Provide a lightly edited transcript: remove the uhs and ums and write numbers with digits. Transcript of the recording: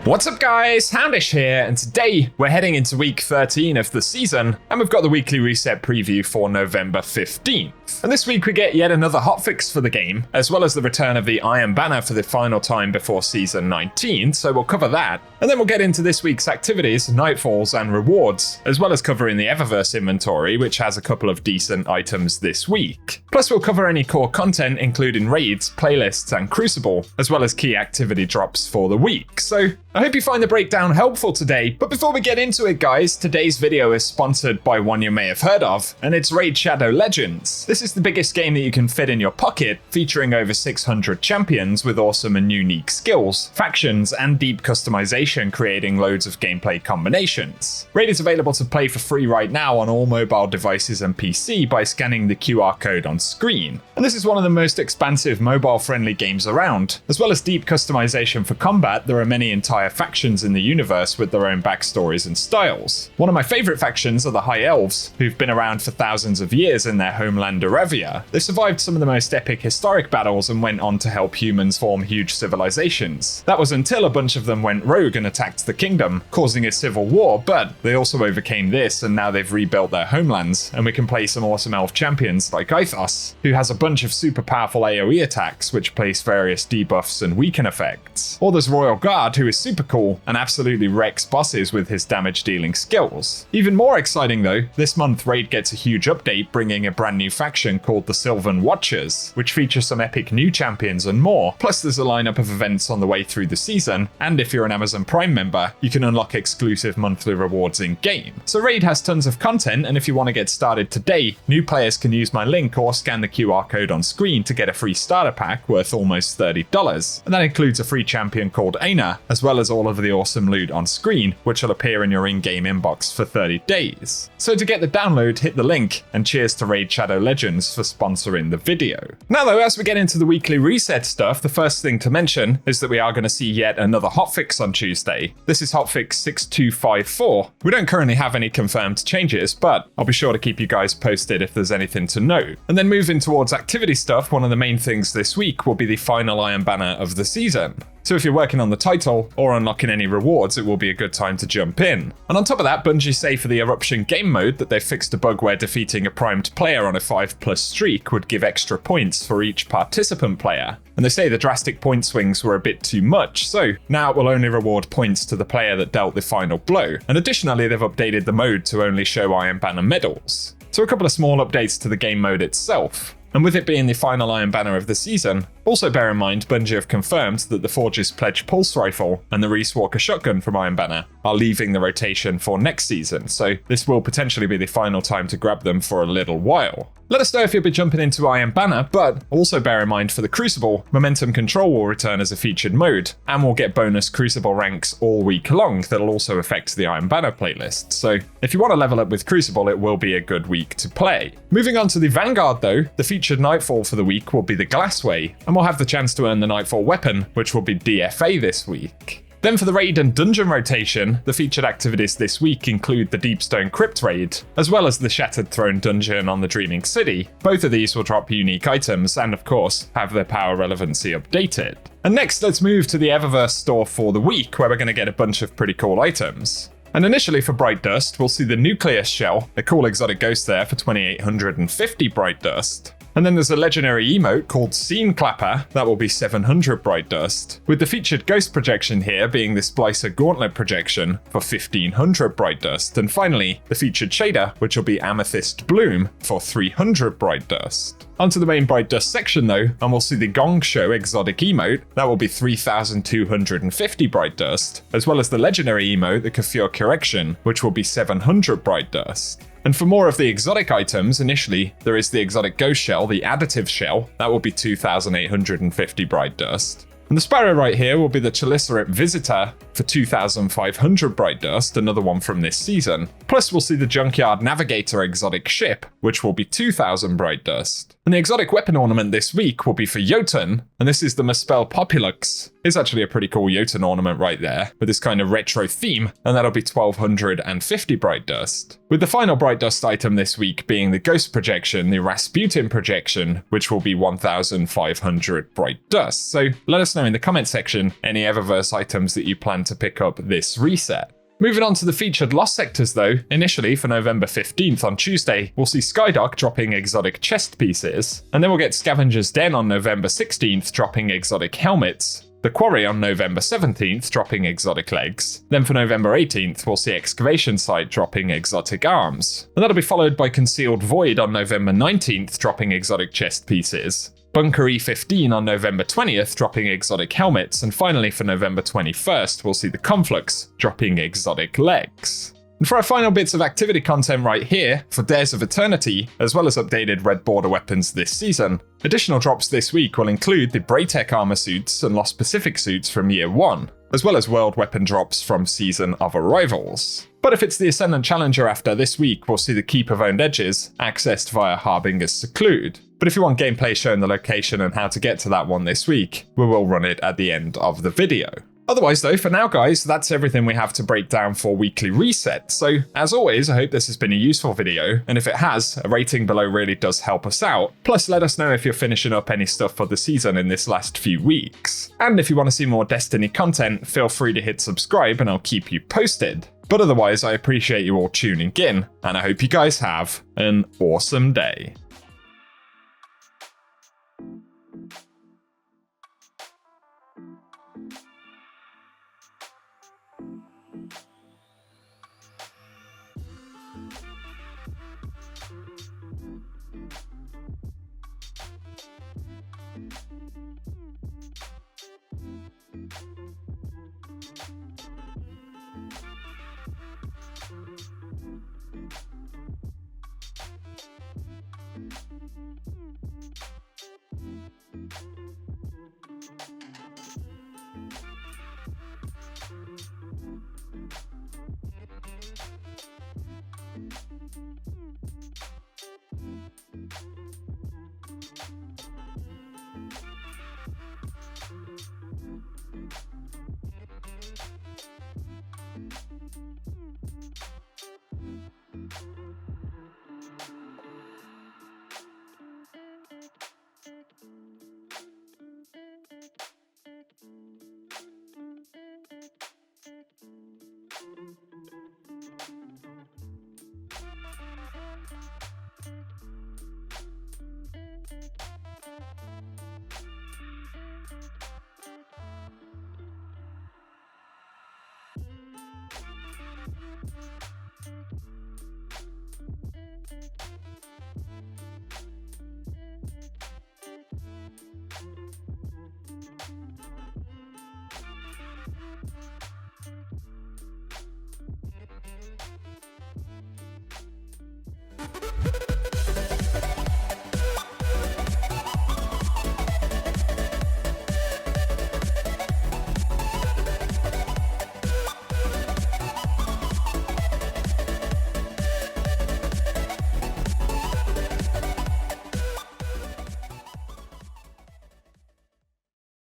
What's up guys, Houndish here, and today we're heading into week 13 of the season, and we've got the weekly reset preview for November 15th. And this week we get yet another hotfix for the game, as well as the return of the Iron Banner for the final time before season 19, so we'll cover that. And then we'll get into this week's activities, Nightfalls and rewards, as well as covering the Eververse inventory, which has a couple of decent items this week. Plus we'll cover any core content including raids, playlists and Crucible, as well as key activity drops for the week. So I hope you find the breakdown helpful today, but before we get into it guys, today's video is sponsored by one you may have heard of, and it's Raid Shadow Legends. This is the biggest game that you can fit in your pocket, featuring over 600 champions with awesome and unique skills, factions and deep customization, creating loads of gameplay combinations. Raid is available to play for free right now on all mobile devices and PC by scanning the QR code on screen. And this is one of the most expansive mobile-friendly games around. As well as deep customization for combat, there are many entire factions in the universe with their own backstories and styles. One of my favourite factions are the High Elves, who've been around for thousands of years in their homeland Arevia. They survived some of the most epic historic battles and went on to help humans form huge civilizations. That was until a bunch of them went rogue and attacked the kingdom, causing a civil war, but they also overcame this and now they've rebuilt their homelands, and we can play some awesome elf champions like Ithos, who has a bunch of super powerful AoE attacks which place various debuffs and weaken effects. Or there's Royal Guard, who is super cool and absolutely wrecks bosses with his damage dealing skills. Even more exciting though, this month Raid gets a huge update bringing a brand new faction called the Sylvan Watchers, which features some epic new champions and more. Plus there's a lineup of events on the way through the season, and if you're an Amazon Prime member, you can unlock exclusive monthly rewards in game. So Raid has tons of content, and if you want to get started today, new players can use my link or scan the QR code on screen to get a free starter pack worth almost $30. And that includes a free champion called Aina, as well as all of the awesome loot on screen, which will appear in your in-game inbox for 30 days. So to get the download, hit the link, and cheers to Raid Shadow Legends for sponsoring the video. Now though, as we get into the weekly reset stuff, the first thing to mention is that we are going to see yet another hotfix on Tuesday. This is hotfix 6254. We don't currently have any confirmed changes, but I'll be sure to keep you guys posted if there's anything to know. And then moving towards activity stuff, one of the main things this week will be the final Iron Banner of the season. So if you're working on the title or unlocking any rewards, it will be a good time to jump in. And on top of that, Bungie say for the Eruption game mode that they've fixed a bug where defeating a primed player on a 5+ streak would give extra points for each participant player. And they say the drastic point swings were a bit too much, so now it will only reward points to the player that dealt the final blow. And additionally, they've updated the mode to only show Iron Banner medals. So a couple of small updates to the game mode itself. And with it being the final Iron Banner of the season, also bear in mind Bungie have confirmed that the Forge's Pledge Pulse Rifle and the Reese Walker Shotgun from Iron Banner are leaving the rotation for next season, so this will potentially be the final time to grab them for a little while. Let us know if you'll be jumping into Iron Banner, but also bear in mind for the Crucible, Momentum Control will return as a featured mode, and we'll get bonus Crucible ranks all week long that'll also affect the Iron Banner playlist, so if you want to level up with Crucible, it will be a good week to play. Moving on to the Vanguard though, the featured Nightfall for the week will be the Glassway, and we'll have the chance to earn the Nightfall weapon, which will be DFA this week. Then for the raid and dungeon rotation, the featured activities this week include the Deepstone Crypt raid, as well as the Shattered Throne dungeon on the Dreaming City. Both of these will drop unique items and of course have their power relevancy updated. And next let's move to the Eververse store for the week, where we're going to get a bunch of pretty cool items. And initially for Bright Dust, we'll see the Nucleus Shell, a cool exotic ghost there for 2850 Bright Dust. And then there's a legendary emote called Scene Clapper, that will be 700 Bright Dust, with the featured ghost projection here being the Splicer Gauntlet projection for 1500 Bright Dust, and finally the featured shader, which will be Amethyst Bloom for 300 Bright Dust. Onto the main Bright Dust section though, and we'll see the Gong Show exotic emote, that will be 3250 Bright Dust, as well as the legendary emote, the Kafir Correction, which will be 700 Bright Dust. And for more of the exotic items, initially, there is the exotic ghost shell, the additive shell, that will be 2850 Bright Dust. And the Sparrow right here will be the Chalicerate Visitor for 2500 Bright Dust, another one from this season. Plus we'll see the Junkyard Navigator exotic ship, which will be 2000 Bright Dust. And the exotic weapon ornament this week will be for Jotun, and this is the Muspel Populux, is actually a pretty cool Jotun ornament right there, with this kind of retro theme, and that'll be 1250 Bright Dust. With the final Bright Dust item this week being the Ghost Projection, the Rasputin Projection, which will be 1500 Bright Dust. So let us know in the comment section any Eververse items that you plan to pick up this reset. Moving on to the featured Lost Sectors though, initially for November 15th on Tuesday, we'll see Skydock dropping exotic chest pieces, and then we'll get Scavenger's Den on November 16th dropping exotic helmets, the Quarry on November 17th dropping exotic legs, then for November 18th we'll see Excavation Site dropping exotic arms, and that'll be followed by Concealed Void on November 19th dropping exotic chest pieces, Bunker E15 on November 20th dropping exotic helmets, and finally for November 21st we'll see the Conflux dropping exotic legs. And for our final bits of activity content right here, for Dares of Eternity, as well as updated red border weapons this season, additional drops this week will include the Braytech armor suits and Lost Pacific suits from Year 1, as well as world weapon drops from Season of Arrivals. But if it's the Ascendant Challenger after this week, we'll see the Keep of Owned Edges, accessed via Harbinger's Seclude. But if you want gameplay showing the location and how to get to that one this week, we will run it at the end of the video. Otherwise though, for now guys, that's everything we have to break down for Weekly Reset. So as always, I hope this has been a useful video, and if it has, a rating below really does help us out. Plus let us know if you're finishing up any stuff for the season in this last few weeks. And if you want to see more Destiny content, feel free to hit subscribe and I'll keep you posted. But otherwise, I appreciate you all tuning in, and I hope you guys have an awesome day.